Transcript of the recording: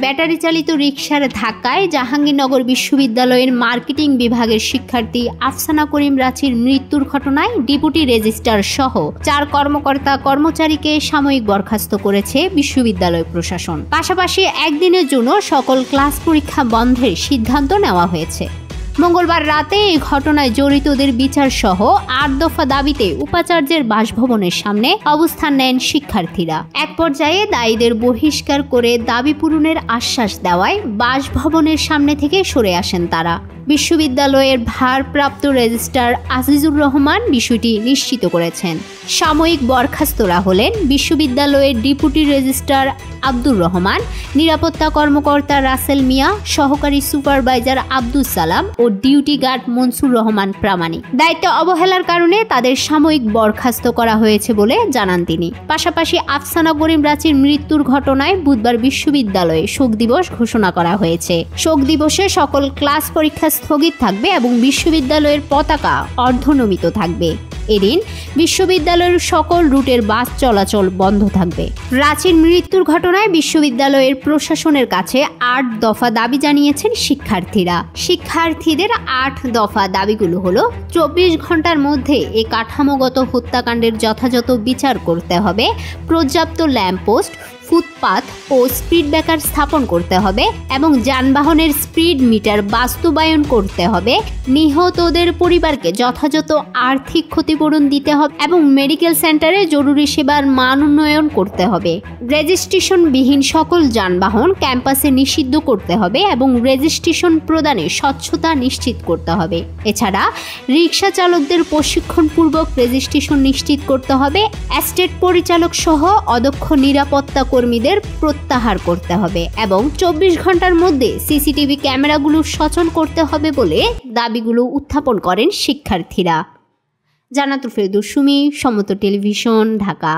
Battery চালিত রিকশার ধাক্কায় জাহাঙ্গীরনগর বিশ্ববিদ্যালয়ের মার্কেটিং বিভাগের শিক্ষার্থী আফসানা করিম রাঁচির মৃত্যুর ঘটনায় ডেপুটি রেজিস্ট্রার সহ 4 কর্মকর্তা কর্মচারীকে সাময়িক বরখাস্ত করেছে বিশ্ববিদ্যালয় প্রশাসন। পাশাপাশি একদিনের জন্য সকল ক্লাস পরীক্ষা বন্ধের সিদ্ধান্ত নেওয়া হয়েছে। মঙ্গলবার রাতে এই ঘটনায় জড়িতদের বিচার সহ 8 দফা দাবিতে উপাচার্যের বাসভবনের সামনে অবস্থান নেন শিক্ষার্থীরা। এক পর্যায়ে দায়ীদের বহিষ্কার করে দাবি পূরণের আশ্বাস দেওয়ায় বাসভবনের সামনে থেকে সরে আসেন তারা। বিশ্ববিদ্যালয়ের ভারপ্রাপ্ত রেজিস্ট্রার আজিজুর রহমান বিষয়টি নিশ্চিত করেছেন। সাময়িক বরখাস্তরা হলেন বিশ্ববিদ্যালয়ের ডেপুটি রেজিস্ট্রার আব্দুর রহমান, নিরাপত্তা কর্মকর্তা রাসেল মিয়া, সহকারী সুপারভাইজার আব্দুল সালাম ও ডিউটি গার্ড মনসুর রহমান প্রামাণিক। দায়িত্ব অবহেলার কারণে তাদের সাময়িক বরখাস্ত করা হয়েছে বলে জানান তিনি। পাশাপাশি আফসানা করিম রাঁচির মৃত্যুর ঘটনায় বুধবার বিশ্ববিদ্যালয়ে শোক দিবস ঘোষণা করা হয়েছে। শোক দিবসে সকল ক্লাস পরীক্ষা স্থগিত থাকবে এবং বিশ্ববিদ্যালয়ের পতাকা অর্ধনমিত থাকবে। এদিন বিশ্ববিদ্যালয়ের সকল রুটের বাস চলাচল বন্ধ থাকবে। রাঁচির মৃত্যুর ঘটনায় বিশ্ববিদ্যালয়ের প্রশাসনের কাছে 8 দফা দাবি জানিয়েছেন শিক্ষার্থীরা। শিক্ষার্থীদের 8 দফা দাবিগুলো হলো: 24 ঘন্টার মধ্যে এই কাঠামোগত হত্যাকাণ্ডের যথাযথ বিচার করতে হবে, পর্যাপ্ত ল্যাম্পপোস্ট, ফুটপাথ ও স্পিড ব্রেকার স্থাপন করতে হবে এবং যানবাহনের স্পিড মিটার বাস্তবায়ন করতে হবে, নিহতদের পরিবারকে যথাযথ আর্থিক ক্ষতিপূরণ দিতে হবে এবং মেডিকেল সেন্টারে জরুরি সেবার মান উন্নয়ন করতে হবে। রেজিস্ট্রেশনবিহীন সকল যানবাহন ক্যাম্পাসে নিষিদ্ধ করতে হবে এবং রেজিস্ট্রেশন প্রদানে স্বচ্ছতা নিশ্চিত করতে হবে। এছাড়া রিক্সা চালকদের প্রশিক্ষণপূর্বক রেজিস্ট্রেশন নিশ্চিত করতে হবে। এস্টেট পরিচালক সহ অদক্ষ নিরাপত্তা কর্মীদের প্রত্যাহার করতে হবে এবং 24 ঘন্টার মধ্যে সিসিটিভি ক্যামেরাগুলো সচল করতে হবে বলে দাবিগুলো উত্থাপন করেন শিক্ষার্থীরা। জান্নাতুল ফেরদৌস সুমি, সমত টেলিভিশন, ঢাকা।